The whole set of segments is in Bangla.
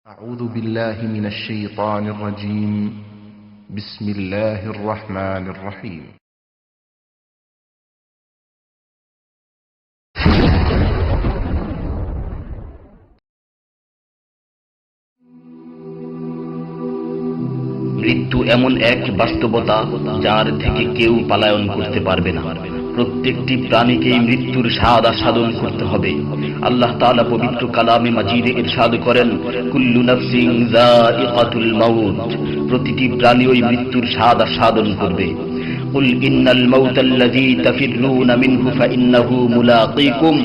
أعوذ بالله من الشيطان الرجيم بسم الله الرحمن الرحيم মৃত্যু এমন এক বাস্তবতা যার থেকে কেউ পলায়ন করতে পারবে না। প্রত্যেকটি প্রাণীকেই মৃত্যুর স্বাদ আস্বাদন করতে হবে। আল্লাহ তাআলা পবিত্র কালামে মাজিদে ইরশাদ করেন, কুল্লু নাফসিন যায়িকাতুল মাউত, প্রতিটি প্রাণী ওই মৃত্যুর স্বাদ আস্বাদন করবে। কুল ইন্নাল মাউতাল্লাযী তাফিররুনা মিনহু ফাইন্নাহু মুলাকীকুম,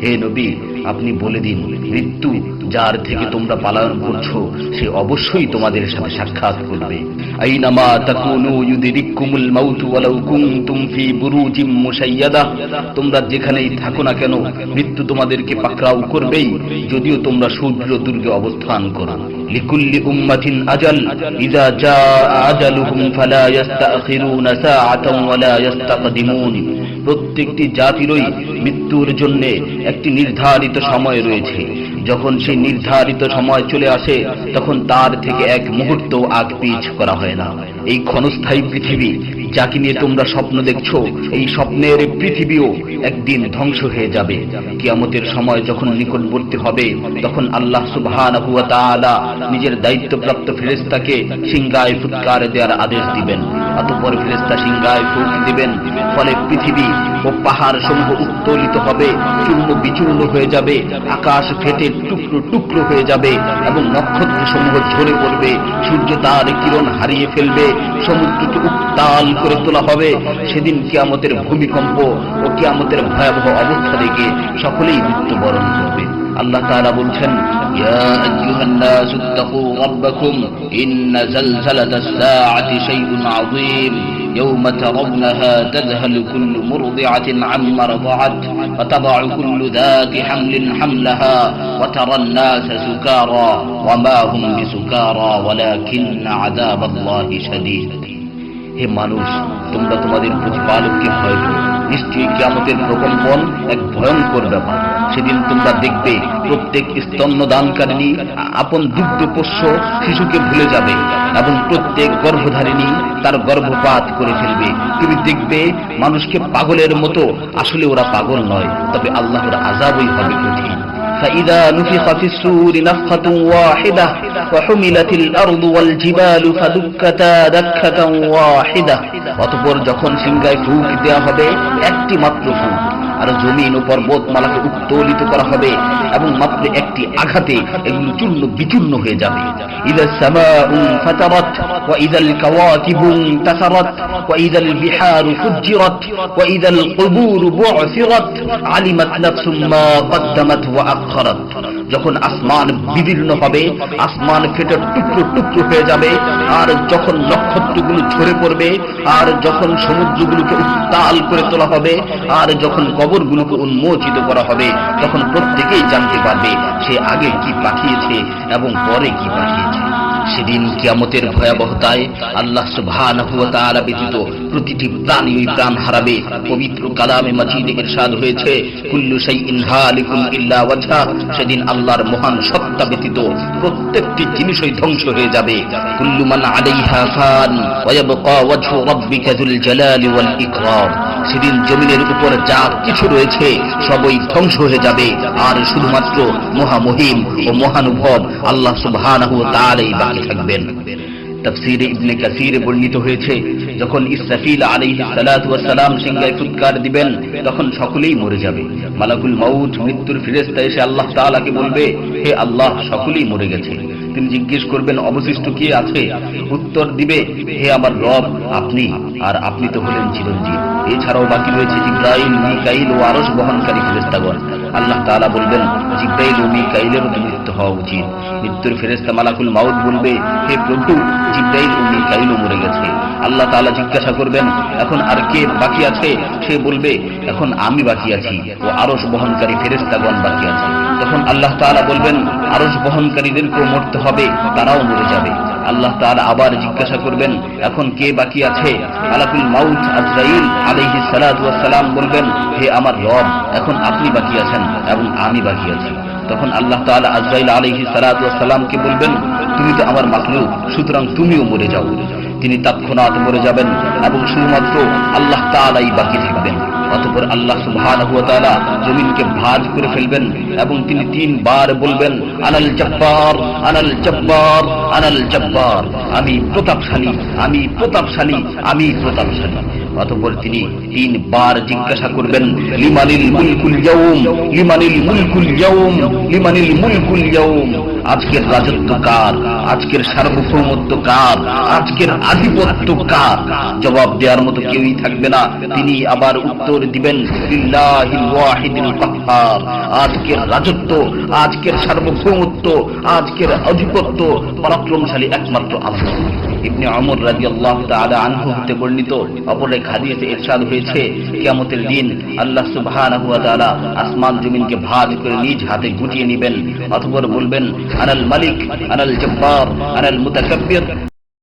হে নবী আপনি বলে দিন, মৃত্যু যার থেকে তোমরা পলায়ন করছো সে অবশ্যই তোমাদের সাথে সাক্ষাৎ করবে। আইনামা তাকুনু ইউদরিকুমুল মাউত ওয়ালাউ কুনতুম ফি বুরুজিম মুশাইয়াদা, তোমরা যেখানেই থাকো না কেন মৃত্যু তোমাদেরকে পাকড়াও করবেই, যদিও তোমরা সূর্য দুর্গে অবস্থান করো। লিকুল্লি উম্মাতিন আজাল ইযা জাআ আজালুহুম ফালা ইস্তাখিরুনা সাআতান ওয়ালা ইস্তাকদিমুন, প্রত্যেকটি জাতিরই মৃত্যুর জন্য একটি নির্ধারিত সময় রয়েছে। যখন সেই নির্ধারিত সময় চলে আসে তখন তার থেকে এক মুহূর্ত আগ পিছ করা হয় না। এই ক্ষণস্থায়ী পৃথিবী যাকে নিয়ে তোমরা স্বপ্ন দেখছো, এই স্বপ্নের পৃথিবীও একদিন ধ্বংস হয়ে যাবে। কিয়ামতের সময় যখন নিকটবর্তী হবে তখন আল্লাহ সুবহানাহু ওয়া তাআলা নিজের দায়িত্বপ্রাপ্ত ফেরেশতাকে সিংহায় ফুৎকার দেওয়ার আদেশ দিবেন। অতঃপর ফেরেশতা সিংহায় ফুঁক দিবেন, ফলে পৃথিবী ও পাহাড় সমূহ উত্তোলিত হবে, চূর্ণ বিচূর্ণ হয়ে যাবে, আকাশ ফেটে টুকরো টুকরো হয়ে যাবে এবং নক্ষত্র সমূহ ঝরে পড়বে, সূর্য তার কিরণ হারিয়ে ফেলবে, সমুদ্রকে উত্তাল করে তোলা হবে। সেদিন কিয়ামতের ভূমিকম্প ও কিয়ামতের ভয়াবহ অবস্থা দেখে সকলেই মৃত্যুবরণ করবে। আল্লাহ তাআলা বলছেন, ইয়া আইয়ুহান নাসু ইত্তাকু রাব্বাকুম ইন্না যালজালাতাস সাআতি শাইউন আযীম ইয়াওমা তারাউনাহা তাযহালু কুল্লু মুরদি'াতিন আম্মা রাদা'at ওয়া তাদ'উ কুল্লু যাতি হামলিন হামলাহা ওয়া তারান নাসা সুকারা ওয়া মা হুম বিসুকারা ওয়ালাকিন্না আযাবাল্লাহি শাদীদ। হে মানুষ, তোমরা তোমাদের প্রতিপালককে ভয় করো, নিশ্চয়ই কিয়ামতের প্রকম্পন এক ভয়ঙ্কর ব্যাপার। সেদিন তোমরা দেখবে প্রত্যেক স্তন্যদানকারিণী আপন দুগ্ধপোষ্য শিশুকে ভুলে যাবে এবং প্রত্যেক গর্ভধারিণী তার গর্ভপাত করে ফেলবে। তুমি দেখবে মানুষকে পাগলের মতো, আসলে ওরা পাগল নয়, তবে আল্লাহর আযাবই হবে কঠিন। فإذا نفخ في الصور نفخة واحدة وحملت الأرض والجبال فدكتا دكة واحدة, অতঃপর যখন সিংহায় ফুঁক দেওয়া হবে একটি মাত্র ফুঁক, আর জমিন ও পর্বতমালাকে উত্তোলিত করা হবে এবং মাত্র একটি আঘাতে এগুলো চূর্ণ বিচূর্ণ হয়ে যাবে। ইযা সামাউ ফাতারাত ওয়া ইযাল কাওয়াকিবু ইনতাসারাত ওয়া ইযাল বিহারু ফুজ্জিরাত ওয়া ইযাল কুবুরু বু'সিরাত আলিমাত নাফসুম মা কদ্দামাত ওয়া আখখারাত, যখন আসমান বিদীর্ণ হবে, আসমান ফেটে টুকরো টুকরো হয়ে যাবে, আর যখন নক্ষত্রগুলো ঝরে পড়বে, আর যখন সমুদ্রগুলোকে উত্তাল করে তোলা হবে, আর যখন কবরগুলোকে উন্মোচিত করা হবে, তখন প্রত্যেকেই জানতে পারবে সে আগে কি পাঠিয়েছে এবং পরে কি পাঠিয়েছে। সেদিন কিয়ামতের ভয়াবহতায় আল্লাহ সুবহানাহু ওয়া তাআলা ব্যতীত প্রতিটি প্রাণী প্রাণ হারাবে। পবিত্র কালামে মাজিদে ইরশাদ হয়েছে, কুল্লু শাইইন হালিকুন ইল্লা ওয়াজহা, সেদিন আল্লাহর মহান সত্তা ব্যতীত প্রত্যেকটি জিনিসই ধ্বংস হয়ে যাবে। কুল্লু মান আলাইহা ফান ওয়া ইয়াবকা ওয়াজহু রাব্বিকা যুল জালালি ওয়াল ইকরাম, সেদিন জমিনের উপর যা কিছু রয়েছে সবই ধ্বংস হয়ে যাবে, আর শুধুমাত্র মহামহিম ও মহানুভব আল্লাহ সুবহানাহু ওয়া তাআলাই বাকি থাকবেন। তাফসীরে ইবনে কাসীরে বর্ণিত হয়েছে, যখন ইসরাফিল আলাইহিস সালাতু ওয়াস সালাম সিংহায় ফুৎকার দিবেন তখন সকলেই মরে যাবে। মালাকুল মাউত মৃত্যুর ফেরেশতা এসে আল্লাহ তাআলাকে বলবে, হে আল্লাহ, সকলেই মরে গেছে। তিনি জিজ্ঞেস করবেন, অবশিষ্ট কে আছে? উত্তর দিবে, হে আমার রব, আপনি, আর আপনি তো হলেন চিরঞ্জীব। এছাড়াও বাকি রয়েছে জিবরাইল, মিকাইল ও আরশ বহনকারী ফেরেশতাগণ। আল্লাহ তাআলা বলবেন, জিবরাইল ও মিকাইলেরও তো মৃত্যু হওয়া উচিত। মৃত্যুর ফেরেশতা মালাকুল মাউত বলবে, হে প্রভু, জিবরাইল ও মিকাইলও মরে গেছে। আল্লাহ তাআলা জিজ্ঞাসা করবেন, এখন আর কে বাকি আছে? সে বলবে, এখন আমি বাকি আছি ও আরশ বহনকারী ফেরেশতাগণ বাকি আছে। তখন আল্লাহ তাআলা বলবেন, আরশ বহনকারীদেরকেও মরতে হবে, তারাও মরে যাবে। আল্লাহ তাআলা আবার জিজ্ঞাসা করবেন, এখন কে বাকি আছে? মালাকুল মাউত আজরাইল আলাইহিস সালাতু ওয়াস সালাম বলবেন, হে আমার রব, এখন আপনি বাকি আছেন এবং আমি বাকি আছি। তখন আল্লাহ তাআলা আজরাইল আলাইহিস সালাতু ওয়াস সালামকে বলবেন, তুমি তো আমার মাখলুক, সুতরাং তুমিও মরে যাও। তিনি তৎক্ষণাৎ মরে যাবেন এবং শুধুমাত্র আল্লাহ তাআলাই বাকি থাকবেন। অতঃপর আল্লাহ সুবহানাহু ওয়া তাআলা জমিনকে ভাঁজ করে ফেলবেন এবং তিনি 3 বার বলবেন, আনাল জব্বার, আনাল জব্বার, আনাল জব্বার, আমি প্রতাপশালী, আমি প্রতাপশালী, আমি প্রতাপশালী। অতঃপর তিনি 3 বার জিজ্ঞাসা করবেন, লিমানিল মুলকুল ইয়াউম, লিমানিল মুলকুল ইয়াউম, লিমানিল মুলকুল ইয়াউম, আজকের রাজত্ব কার, আজকের সার্বভৌমত্ব কার, আজকের আধিপত্য কার? জবাব দেওয়ার মতো কেউই থাকবে না। তিনি আবার উত্তর দিবেন, লিল্লাহিল ওয়াহিদিল কাহ্হার, আজকের রাজত্ব, আজকের সার্বভৌমত্ব, আজকের আধিপত্য পরাক্রমশালী একমাত্র আল্লাহ। ইবনে ওমর রাদিয়াল্লাহু তাআলা আনহু হতে বর্ণিত অপর এক হাদিসে ইরশাদ হয়েছে, কিয়ামতের দিন আল্লাহ সুবহানাহু ওয়া তাআলা আসমান জমিনকে ভাঁজ করে নিজ হাতে গুটিয়ে নেবেন। অতঃপর বলবেন, আনাল মালিক, আনাল জব্বার, আনাল মুতাকাব্বির।